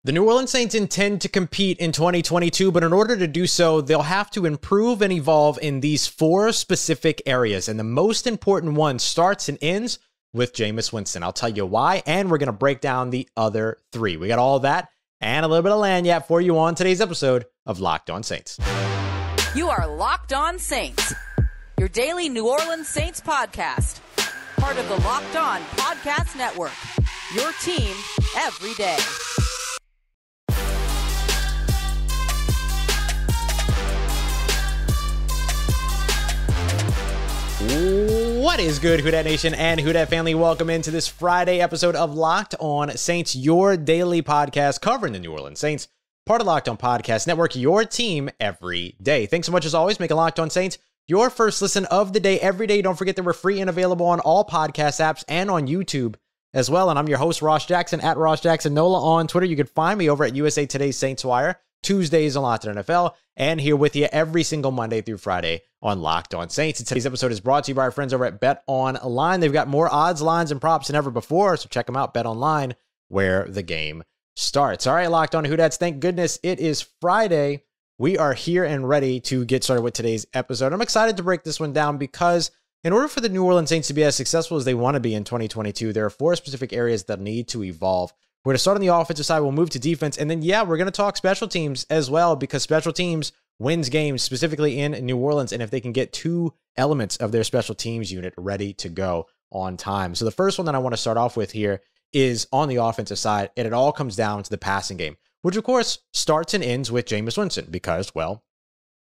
The New Orleans Saints intend to compete in 2022, but in order to do so, they'll have to improve and evolve in these four specific areas. And the most important one starts and ends with Jameis Winston. I'll tell you why, and we're going to break down the other three. We got all that and a little bit of lagniappe for you on today's episode of Locked On Saints. You are Locked On Saints, your daily New Orleans Saints podcast. Part of the Locked On Podcast Network, your team every day. What is good, Who Dat Nation and Who Dat family? Welcome into this Friday episode of Locked On Saints, your daily podcast covering the New Orleans Saints, part of Locked On Podcast Network, your team every day. Thanks so much as always. Make a Locked On Saints your first listen of the day every day. Don't forget that we're free and available on all podcast apps and on YouTube as well. And I'm your host, Ross Jackson, at Ross Jackson Nola on Twitter. You can find me over at USA Today's Saints Wire, Tuesdays on Locked On NFL, and here with you every single Monday through Friday on Locked On Saints. And today's episode is brought to you by our friends over at BetOnline. They've got more odds, lines, and props than ever before, so check them out. BetOnline, where the game starts. All right, Locked On Who Dats, thank goodness it is Friday. We are here and ready to get started with today's episode. I'm excited to break this one down because in order for the New Orleans Saints to be as successful as they want to be in 2022, there are four specific areas that need to evolve. We're going to start on the offensive side. We'll move to defense. And then, we're going to talk special teams as well, because special teams wins games, specifically in New Orleans, and if they can get two elements of their special teams unit ready to go on time. So the first one that I want to start off with here is on the offensive side, and it all comes down to the passing game, which of course starts and ends with Jameis Winston because, well,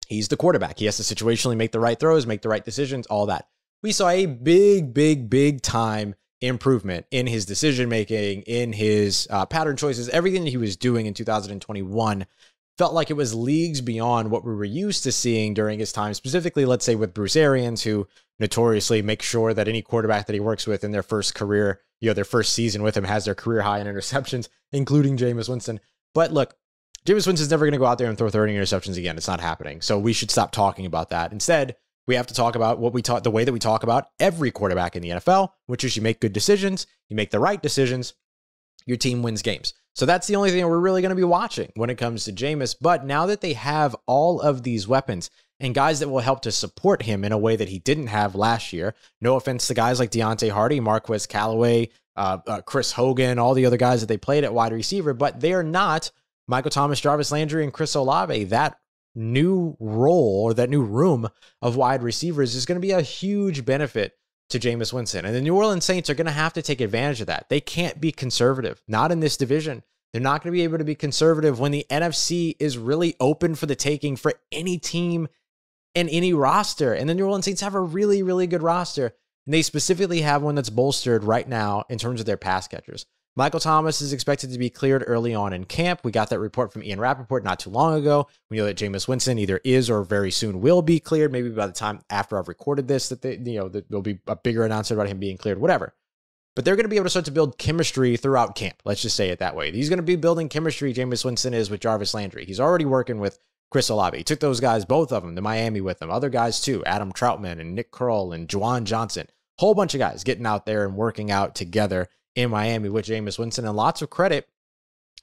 he's the quarterback. He has to situationally make the right throws, make the right decisions, all that. We saw a big time improvement in his decision-making, in his pattern choices. Everything that he was doing in 2021 felt like it was leagues beyond what we were used to seeing during his time, specifically, let's say, with Bruce Arians, who notoriously makes sure that any quarterback that he works with in their first career, their first season with him, has their career high in interceptions, including Jameis Winston. But look, Jameis Winston's never going to go out there and throw 30 interceptions again. It's not happening. So we should stop talking about that. Instead, we have to talk about the way that we talk about every quarterback in the NFL, which is you make good decisions, you make the right decisions, your team wins games. So that's the only thing we're really going to be watching when it comes to Jameis. But now that they have all of these weapons and guys that will help to support him in a way that he didn't have last year, no offense to guys like Deontay Hardy, Marquez Callaway, Chris Hogan, all the other guys that they played at wide receiver, but they are not Michael Thomas, Jarvis Landry, and Chris Olave. That new role or that new room of wide receivers is going to be a huge benefit to Jameis Winston. And the New Orleans Saints are going to have to take advantage of that. They can't be conservative, not in this division. They're not going to be able to be conservative when the NFC is really open for the taking for any team and any roster. And the New Orleans Saints have a really good roster. And they specifically have one that's bolstered right now in terms of their pass catchers. Michael Thomas is expected to be cleared early on in camp. We got that report from Ian Rappaport not too long ago. We know that Jameis Winston either is or very soon will be cleared. Maybe by the time after I've recorded this, that there'll be a bigger announcement about him being cleared, whatever. But they're going to be able to start to build chemistry throughout camp. Let's just say it that way. He's going to be building chemistry, Jameis Winston is, with Jarvis Landry. He's already working with Chris Olave. He took those guys, both of them, to Miami with him. Other guys too, Adam Troutman and Nick Curl and Juwan Johnson. Whole bunch of guys getting out there and working out together in Miami with Jameis Winston, and lots of credit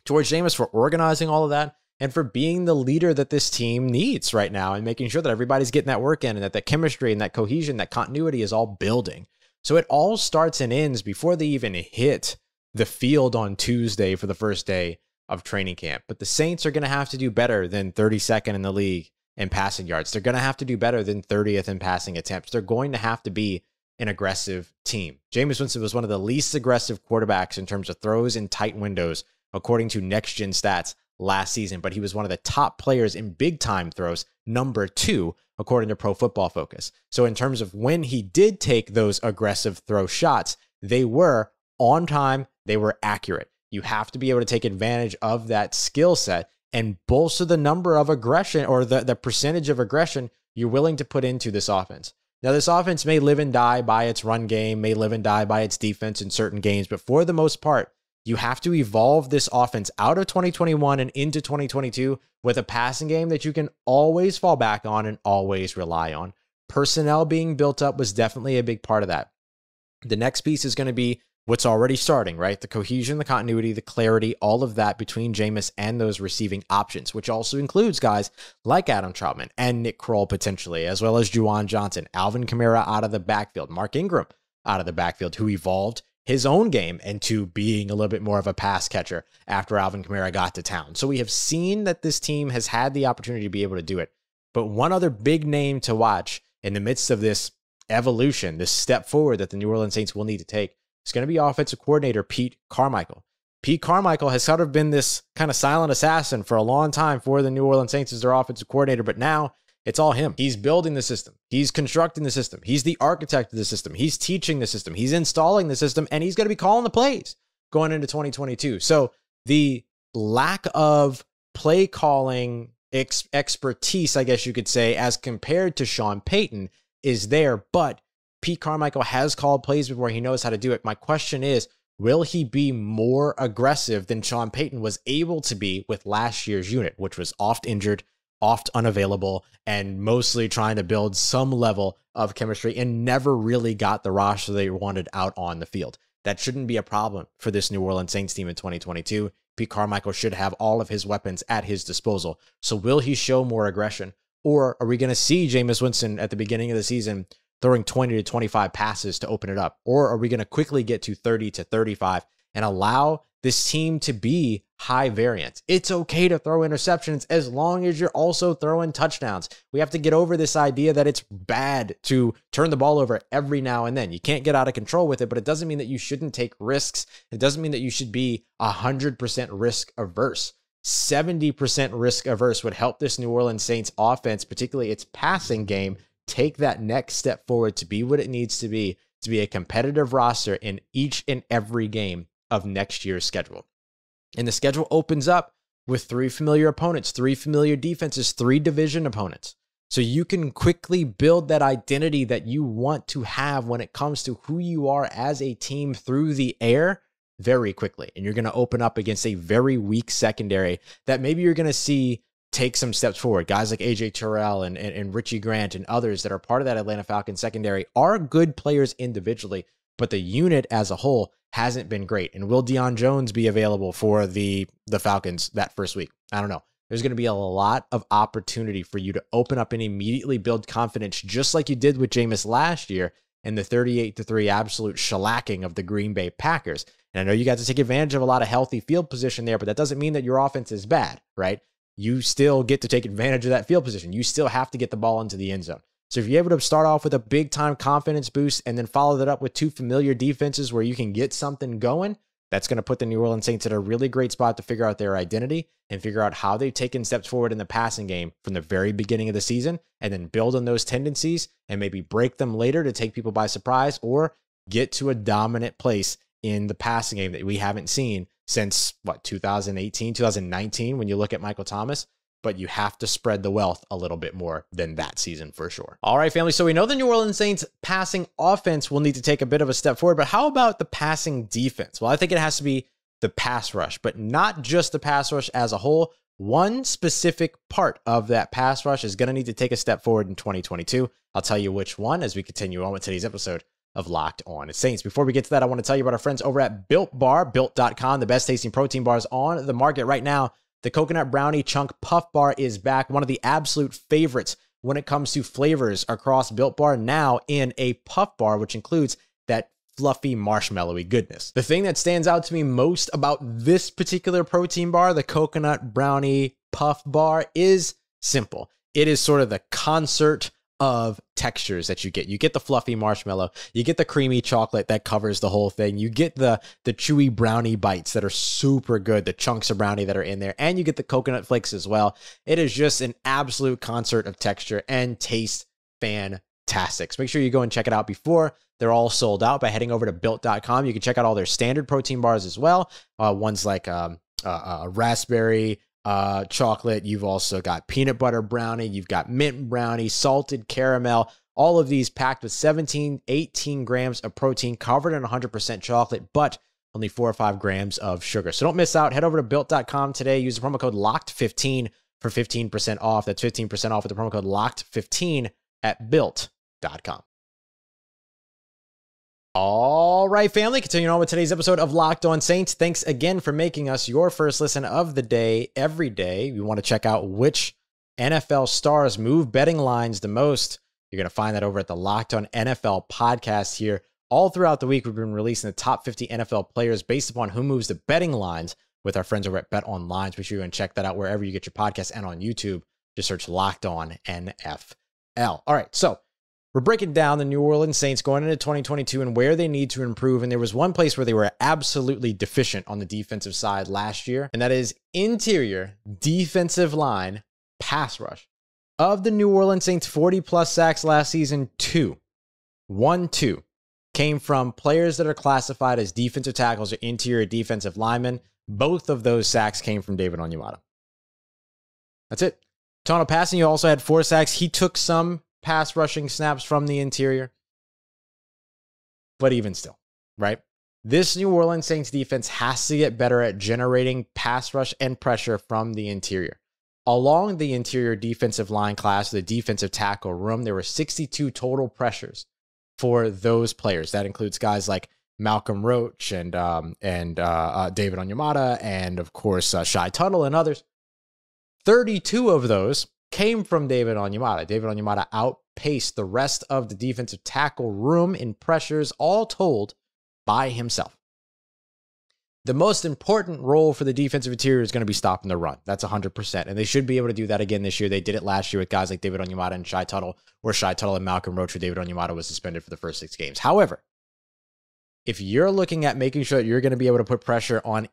towards Jameis for organizing all of that and for being the leader that this team needs right now and making sure that everybody's getting that work in and that that chemistry and that cohesion, that continuity is all building. So it all starts and ends before they even hit the field on Tuesday for the first day of training camp. But the Saints are going to have to do better than 32nd in the league in passing yards. They're going to have to do better than 30th in passing attempts. They're going to have to be an aggressive team. Jameis Winston was one of the least aggressive quarterbacks in terms of throws in tight windows, according to Next Gen Stats last season, but he was one of the top players in big time throws, number 2, according to Pro Football Focus. So in terms of when he did take those aggressive throw shots, they were on time, they were accurate. You have to be able to take advantage of that skill set and bolster the number of aggression or the percentage of aggression you're willing to put into this offense. Now, this offense may live and die by its run game, may live and die by its defense in certain games, but for the most part, you have to evolve this offense out of 2021 and into 2022 with a passing game that you can always fall back on and always rely on. Personnel being built up was definitely a big part of that. The next piece is going to be what's already starting, right? The cohesion, the continuity, the clarity, all of that between Jameis and those receiving options, which also includes guys like Adam Trautman and Nick Kroll potentially, as well as Juwan Johnson, Alvin Kamara out of the backfield, Mark Ingram out of the backfield, who evolved his own game into being a little bit more of a pass catcher after Alvin Kamara got to town. So we have seen that this team has had the opportunity to be able to do it. But one other big name to watch in the midst of this evolution, this step forward that the New Orleans Saints will need to take, is going to be offensive coordinator Pete Carmichael. Pete Carmichael has sort of been this kind of silent assassin for a long time for the New Orleans Saints as their offensive coordinator, but now it's all him. He's building the system. He's constructing the system. He's the architect of the system. He's teaching the system. He's installing the system, and he's going to be calling the plays going into 2022. So the lack of play calling expertise, I guess you could say, as compared to Sean Payton is there, but Pete Carmichael has called plays before. He knows how to do it. My question is, will he be more aggressive than Sean Payton was able to be with last year's unit, which was oft injured, oft unavailable, and mostly trying to build some level of chemistry and never really got the roster they wanted out on the field? That shouldn't be a problem for this New Orleans Saints team in 2022. Pete Carmichael should have all of his weapons at his disposal. So will he show more aggression? Or are we going to see Jameis Winston at the beginning of the season throwing 20 to 25 passes to open it up? Or are we going to quickly get to 30 to 35 and allow this team to be high variance? It's okay to throw interceptions as long as you're also throwing touchdowns. We have to get over this idea that it's bad to turn the ball over every now and then. You can't get out of control with it, but it doesn't mean that you shouldn't take risks. It doesn't mean that you should be 100% risk averse. 70% risk averse would help this New Orleans Saints offense, particularly its passing game, take that next step forward to be what it needs to be a competitive roster in each and every game of next year's schedule. And the schedule opens up with 3 familiar opponents, 3 familiar defenses, 3 division opponents. So you can quickly build that identity that you want to have when it comes to who you are as a team through the air very quickly. And you're going to open up against a very weak secondary that maybe you're going to see take some steps forward. Guys like AJ Terrell and Richie Grant and others that are part of that Atlanta Falcons secondary are good players individually, but the unit as a whole hasn't been great. And will Deion Jones be available for the Falcons that first week? I don't know. There's going to be a lot of opportunity for you to open up and immediately build confidence, just like you did with Jameis last year in the 38-3 absolute shellacking of the Green Bay Packers. And I know you got to take advantage of a lot of healthy field position there, but that doesn't mean that your offense is bad, right? You still get to take advantage of that field position. You still have to get the ball into the end zone. So if you're able to start off with a big time confidence boost and then follow that up with 2 familiar defenses where you can get something going, that's going to put the New Orleans Saints at a really great spot to figure out their identity and figure out how they've taken steps forward in the passing game from the very beginning of the season, and then build on those tendencies and maybe break them later to take people by surprise or get to a dominant place in the passing game that we haven't seen since 2018, 2019, when you look at Michael Thomas. But you have to spread the wealth a little bit more than that season for sure. All right, family. So we know the New Orleans Saints passing offense will need to take a bit of a step forward, but how about the passing defense? Well, I think it has to be the pass rush, but not just the pass rush as a whole. One specific part of that pass rush is going to need to take a step forward in 2022. I'll tell you which one as we continue on with today's episode of Locked On Saints. Before we get to that, I want to tell you about our friends over at Built Bar, built.com, the best tasting protein bars on the market right now. The Coconut Brownie Chunk Puff Bar is back, one of the absolute favorites when it comes to flavors across Built Bar, now in a puff bar, which includes that fluffy marshmallowy goodness. The thing that stands out to me most about this particular protein bar, the Coconut Brownie Puff Bar, is simple. It is sort of the concert of textures that you get. You get the fluffy marshmallow, you get the creamy chocolate that covers the whole thing, you get the chewy brownie bites that are super good, the chunks of brownie that are in there, and you get the coconut flakes as well. It is just an absolute concert of texture and taste fantastic. So make sure you go and check it out before they're all sold out by heading over to built.com. You can check out all their standard protein bars as well. Ones like raspberry chocolate. You've also got peanut butter brownie. You've got mint brownie, salted caramel. All of these packed with 17, 18 grams of protein, covered in 100% chocolate, but only 4 or 5 grams of sugar. So don't miss out. Head over to built.com today. Use the promo code LOCKED15 for 15% off. That's 15% off with the promo code LOCKED15 at built.com. All right, family, continuing on with today's episode of Locked On Saints. Thanks again for making us your first listen of the day every day. You want to check out which NFL stars move betting lines the most. You're going to find that over at the Locked On NFL podcast here. All throughout the week, we've been releasing the top 50 NFL players based upon who moves the betting lines with our friends over at BetOnline. So make sure you go and check that out wherever you get your podcasts and on YouTube. Just search Locked On NFL. All right, so we're breaking down the New Orleans Saints going into 2022 and where they need to improve. And there was one place where they were absolutely deficient on the defensive side last year, and that is interior defensive line pass rush. Of the New Orleans Saints 40-plus sacks last season, two came from players that are classified as defensive tackles or interior defensive linemen. Both of those sacks came from David Onyemata. That's it. Total passing, you also had 4 sacks. He took some pass rushing snaps from the interior. But even still, right? This New Orleans Saints defense has to get better at generating pass rush and pressure from the interior. Along the interior defensive line class, the defensive tackle room, there were 62 total pressures for those players. That includes guys like Malcolm Roach and David Onyemata and, of course, Shai Tuttle and others. 32 of those came from David Onyemata. David Onyemata outpaced the rest of the defensive tackle room in pressures, all told, by himself. The most important role for the defensive interior is going to be stopping the run. That's 100%. And they should be able to do that again this year. They did it last year with guys like David Onyemata and Shai Tuttle, or Shai Tuttle and Malcolm Roach, where David Onyemata was suspended for the first 6 games. However, if you're looking at making sure that you're going to be able to put pressure on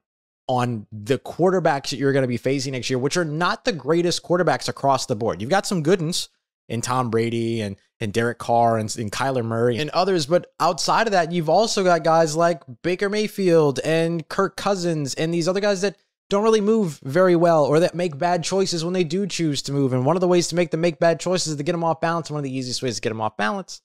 the quarterbacks that you're going to be facing next year, which are not the greatest quarterbacks across the board. You've got some good ones in Tom Brady and Derek Carr and Kyler Murray and others, but outside of that, you've also got guys like Baker Mayfield and Kirk Cousins and these other guys that don't really move very well or that make bad choices when they do choose to move. And one of the ways to make them make bad choices is to get them off balance. One of the easiest ways to get them off balance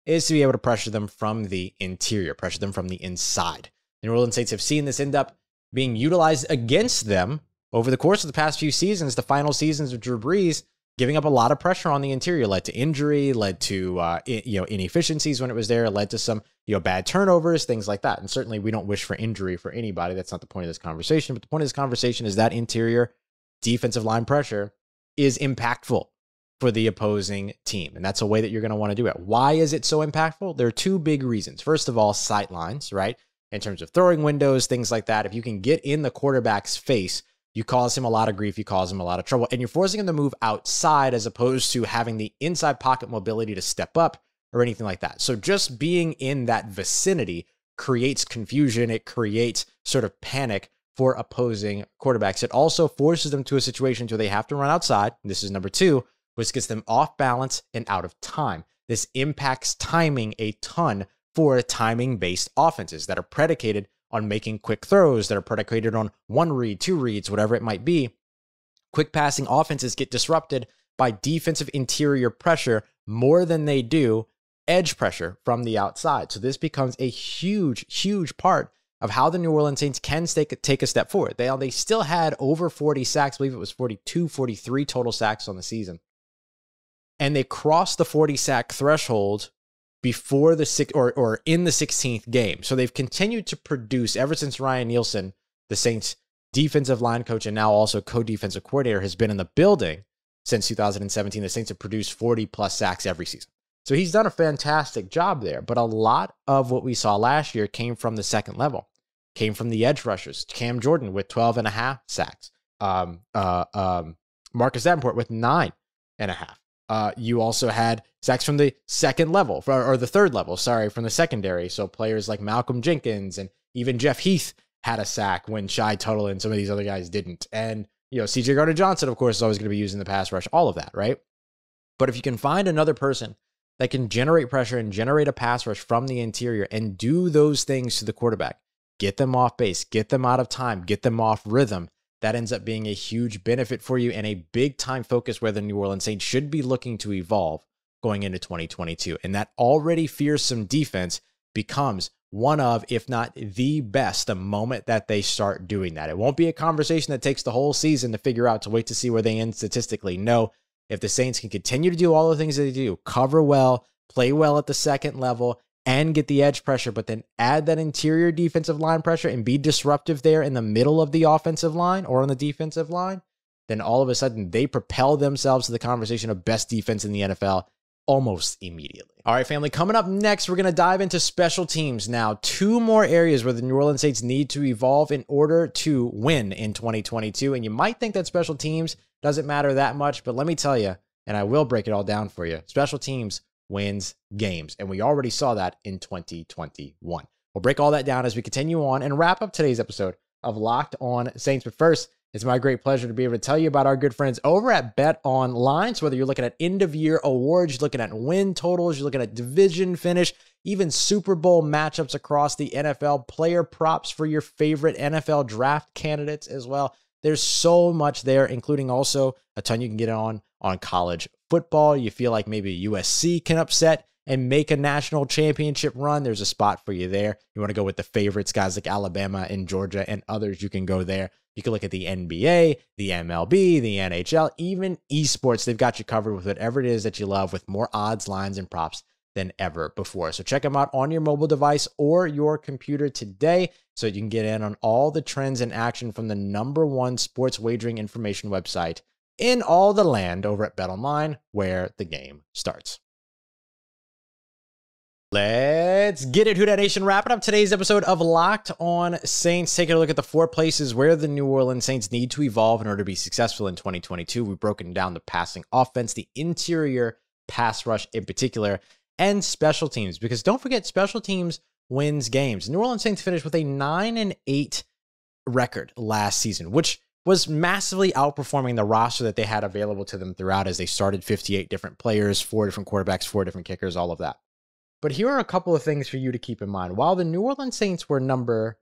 is to be able to pressure them from the interior, pressure them from the inside. The New Orleans Saints have seen this end up being utilized against them over the course of the past few seasons. The final seasons of Drew Brees, giving up a lot of pressure on the interior, led to injury, led to inefficiencies when it was there, led to some bad turnovers, things like that. And certainly we don't wish for injury for anybody. That's not the point of this conversation. But the point of this conversation is that interior defensive line pressure is impactful for the opposing team. And that's a way that you're going to want to do it. Why is it so impactful? There are 2 big reasons. First of all, sight lines, right? In terms of throwing windows, things like that. If you can get in the quarterback's face, you cause him a lot of grief, you cause him a lot of trouble, and you're forcing him to move outside as opposed to having the inside pocket mobility to step up or anything like that. So just being in that vicinity creates confusion. It creates sort of panic for opposing quarterbacks. It also forces them to a situation where they have to run outside. And this is number 2, which gets them off balance and out of time. This impacts timing a ton for timing-based offenses that are predicated on making quick throws, that are predicated on 1 read, 2 reads, whatever it might be. Quick passing offenses get disrupted by defensive interior pressure more than they do edge pressure from the outside. So this becomes a huge, huge part of how the New Orleans Saints can take a step forward. They still had over 40 sacks. I believe it was 42, 43 total sacks on the season. And they crossed the 40 sack threshold before the in the 16th game. So they've continued to produce ever since Ryan Nielsen, the Saints defensive line coach and now also co-defensive coordinator, has been in the building since 2017. The Saints have produced 40-plus sacks every season. So he's done a fantastic job there. But a lot of what we saw last year came from the second level, came from the edge rushers. Cam Jordan with 12.5 sacks. Marcus Davenport with 9.5. You also had sacks from the second level, or the third level, from the secondary. So players like Malcolm Jenkins and even Jeff Heath had a sack when Shai Tuttle and some of these other guys didn't. And, C.J. Gardner-Johnson, of course, is always going to be using the pass rush, all of that, right? But if you can find another person that can generate pressure and generate a pass rush from the interior and do those things to the quarterback, get them off base, get them out of time, get them off rhythm, that ends up being a huge benefit for you and a big time focus where the New Orleans Saints should be looking to evolve going into 2022. And that already fearsome defense becomes one of, if not the best, the moment that they start doing that. It won't be a conversation that takes the whole season to figure out, to wait to see where they end statistically. No, if the Saints can continue to do all the things that they do, cover well, play well at the second level, and get the edge pressure, but then add that interior defensive line pressure and be disruptive there in the middle of the offensive line or on the defensive line, then all of a sudden they propel themselves to the conversation of best defense in the NFL almost immediately. All right, family, coming up next, we're going to dive into special teams. Now, 2 more areas where the New Orleans Saints need to evolve in order to win in 2022. And you might think that special teams doesn't matter that much, but let me tell you, and I will break it all down for you, special teams wins games. And we already saw that in 2021. We'll break all that down as we continue on and wrap up today's episode of Locked On Saints. But first, it's my great pleasure to be able to tell you about our good friends over at BetOnline. So whether you're looking at end-of-year awards, you're looking at win totals, you're looking at division finish, even Super Bowl matchups across the NFL, player props for your favorite NFL draft candidates as well. There's so much there, including also a ton you can get on college football. You feel like maybe USC can upset and make a national championship run. There's a spot for you there. You want to go with the favorites, guys like Alabama and Georgia and others, you can go there. You can look at the NBA, the MLB, the NHL, even esports. They've got you covered with whatever it is that you love with more odds, lines, and props than ever before. So check them out on your mobile device or your computer today so you can get in on all the trends and action from the #1 sports wagering information website in all the land over at BetOnline, where the game starts. Let's get it, Who Dat Nation. Wrapping up today's episode of Locked On Saints, taking a look at the 4 places where the New Orleans Saints need to evolve in order to be successful in 2022. We've broken down the passing offense, the interior pass rush in particular, and special teams, because don't forget, special teams wins games. New Orleans Saints finished with a 9-8 record last season, which was massively outperforming the roster that they had available to them throughout as they started 58 different players, 4 different quarterbacks, 4 different kickers, all of that. But here are a couple of things for you to keep in mind. While the New Orleans Saints were number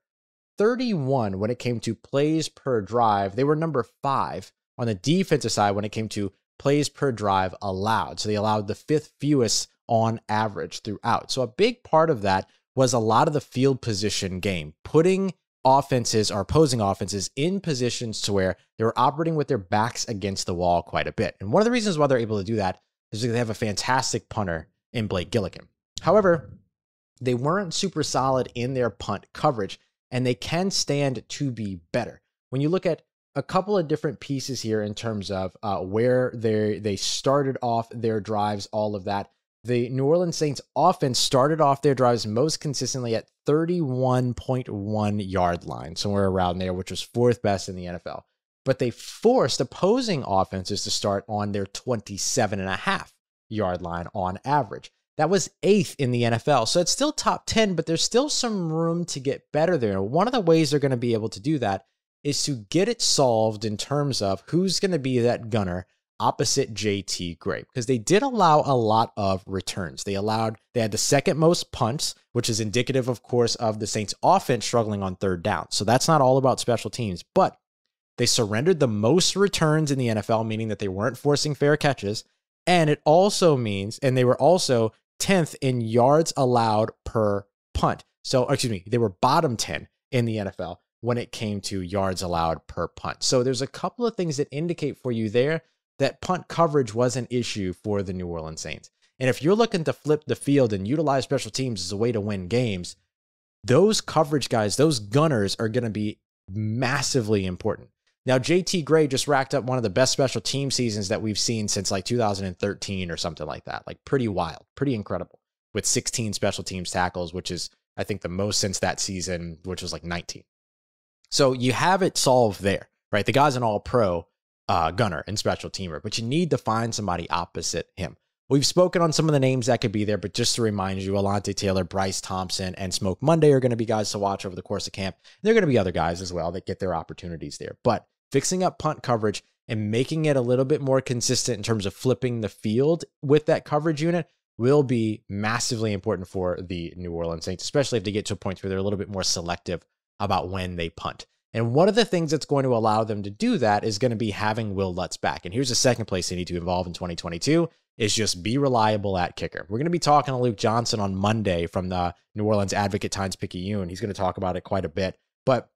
31 when it came to plays per drive, they were number 5 on the defensive side when it came to plays per drive allowed. So they allowed the 5th fewest on average throughout. So a big part of that was a lot of the field position game, putting offenses or opposing offenses in positions to where they were operating with their backs against the wall quite a bit. And one of the reasons why they're able to do that is because they have a fantastic punter in Blake Gillikin. However, they weren't super solid in their punt coverage, and they can stand to be better. When you look at a couple of different pieces here in terms of where they started off their drives, all of that, the New Orleans Saints offense started off their drives most consistently at 31.1 yard line, somewhere around there, which was 4th best in the NFL. But they forced opposing offenses to start on their 27.5 yard line on average. That was 8th in the NFL. So it's still top 10, but there's still some room to get better there. One of the ways they're going to be able to do that is to get it solved in terms of who's going to be that gunner opposite JT Gray, because they did allow a lot of returns. They had the 2nd most punts, which is indicative, of course, of the Saints offense struggling on 3rd down. So that's not all about special teams, but they surrendered the most returns in the NFL, meaning that they weren't forcing fair catches. And it also means, and they were also 10th in yards allowed per punt. So, they were bottom 10 in the NFL when it came to yards allowed per punt. So there's a couple of things that indicate for you there that punt coverage was an issue for the New Orleans Saints. And if you're looking to flip the field and utilize special teams as a way to win games, those coverage guys, those gunners are going to be massively important. Now, JT Gray just racked up one of the best special team seasons that we've seen since like 2013 or something like that. Like pretty wild, pretty incredible, with 16 special teams tackles, which is, I think, the most since that season, which was like 19. So you have it solved there, right? The guy's an all-pro gunner and special teamer, but you need to find somebody opposite him. We've spoken on some of the names that could be there, but just to remind you, Alontae Taylor, Bryce Thompson, and Smoke Monday are going to be guys to watch over the course of camp. There are going to be other guys as well that get their opportunities there. But fixing up punt coverage and making it a little bit more consistent in terms of flipping the field with that coverage unit will be massively important for the New Orleans Saints, especially if they get to a point where they're a little bit more selective about when they punt. And one of the things that's going to allow them to do that is going to be having Wil Lutz back. And here's the second place they need to evolve in 2022 is just be reliable at kicker. We're going to be talking to Luke Johnson on Monday from the New Orleans Advocate Times-Picayune. He's going to talk about it quite a bit. But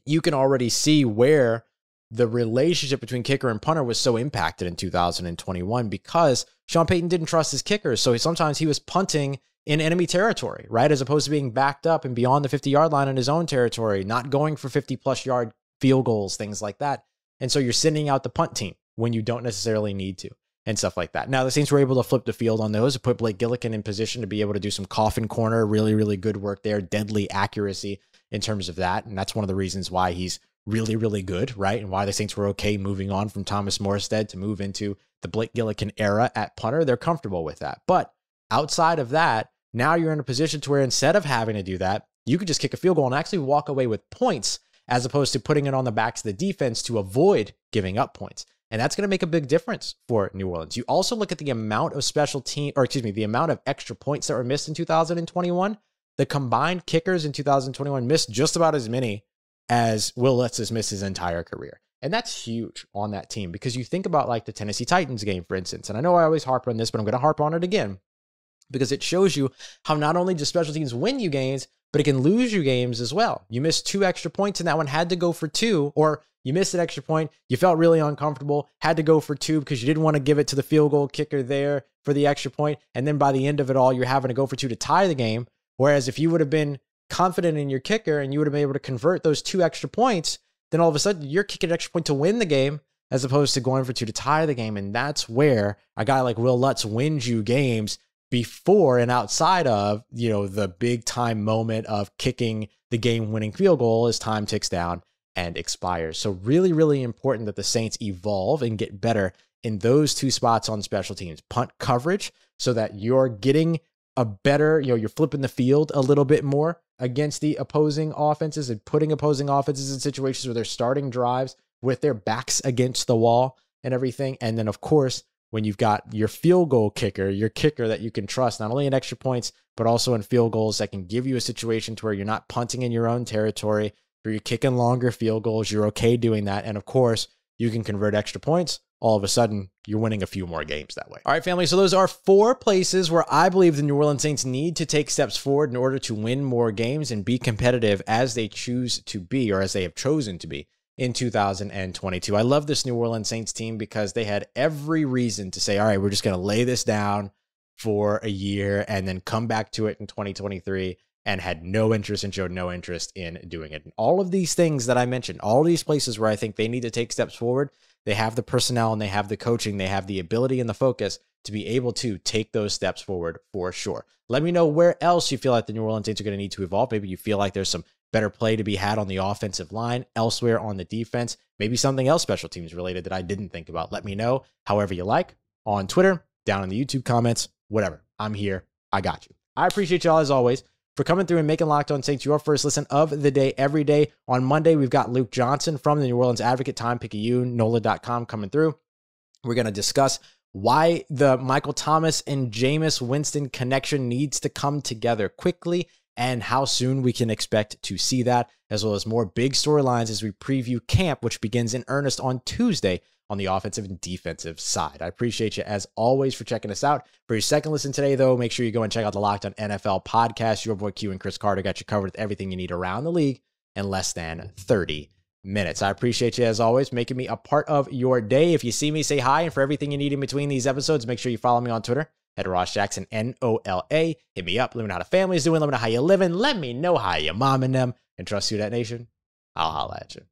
you can already see where the relationship between kicker and punter was so impacted in 2021 because Sean Payton didn't trust his kickers. So sometimes he was punting in enemy territory, right? As opposed to being backed up and beyond the 50-yard line in his own territory, not going for 50-plus yard field goals, things like that. And so you're sending out the punt team when you don't necessarily need to and stuff like that. Now, the Saints were able to flip the field on those, put Blake Gillikin in position to be able to do some coffin corner, really, really good work there, deadly accuracy in terms of that. And that's one of the reasons why he's really, really good, right? And why the Saints were okay moving on from Thomas Morstead to move into the Blake Gillikin era at punter. They're comfortable with that. But outside of that, now you're in a position to where instead of having to do that, you could just kick a field goal and actually walk away with points as opposed to putting it on the backs of the defense to avoid giving up points. And that's going to make a big difference for New Orleans. You also look at the amount of the amount of extra points that were missed in 2021. The combined kickers in 2021 missed just about as many as Wil Lutz has missed his entire career. And that's huge on that team because you think about like the Tennessee Titans game, for instance. And I know I always harp on this, but I'm going to harp on it again because it shows you how not only do special teams win you games, but it can lose you games as well. You missed 2 extra points and that one had to go for 2, or you missed an extra point. You felt really uncomfortable, had to go for 2 because you didn't want to give it to the field goal kicker there for the extra point. And then by the end of it all, you're having to go for 2 to tie the game. Whereas if you would have been confident in your kicker and you would have been able to convert those 2 extra points, then all of a sudden you're kicking an extra point to win the game as opposed to going for 2 to tie the game. And that's where a guy like Wil Lutz wins you games before and outside of, the big time moment of kicking the game winning field goal as time ticks down and expires. So really, really important that the Saints evolve and get better in those 2 spots on special teams. Punt coverage so that you're getting a better, you're flipping the field a little bit more against the opposing offenses and putting opposing offenses in situations where they're starting drives with their backs against the wall and everything. And then, of course, when you've got your field goal kicker, your kicker that you can trust, not only in extra points, but also in field goals that can give you a situation to where you're not punting in your own territory, where you're kicking longer field goals, you're okay doing that. And of course, you can convert extra points. All of a sudden, you're winning a few more games that way. All right, family. So those are 4 places where I believe the New Orleans Saints need to take steps forward in order to win more games and be competitive as they choose to be, or as they have chosen to be in 2022. I love this New Orleans Saints team because they had every reason to say, all right, we're just going to lay this down for a year and then come back to it in 2023, and had no interest and showed no interest in doing it. And all of these things that I mentioned, all these places where I think they need to take steps forward, they have the personnel and they have the coaching, they have the ability and the focus to be able to take those steps forward for sure. Let me know where else you feel like the New Orleans Saints are going to need to evolve. Maybe you feel like there's some better play to be had on the offensive line, elsewhere on the defense, maybe something else special teams related that I didn't think about. Let me know however you like on Twitter, down in the YouTube comments, whatever. I'm here. I got you. I appreciate y'all as always for coming through and making Locked On Saints your first listen of the day every day. On Monday, we've got Luke Johnson from the New Orleans Advocate, Time Picayune, NOLA.com coming through. We're going to discuss why the Michael Thomas and Jameis Winston connection needs to come together quickly and how soon we can expect to see that, as well as more big storylines as we preview camp, which begins in earnest on Tuesday on the offensive and defensive side. I appreciate you as always for checking us out. For your second listen today, though, make sure you go and check out the Locked On NFL podcast. Your boy Q and Chris Carter got you covered with everything you need around the league in less than 30 minutes. I appreciate you as always, making me a part of your day. If you see me, say hi. And for everything you need in between these episodes, make sure you follow me on Twitter at Ross Jackson, NOLA. Hit me up. Let me know how the family's doing. Let me know how you living. Let me know how your mom and them. And trust Who Dat Nation. I'll holla at you.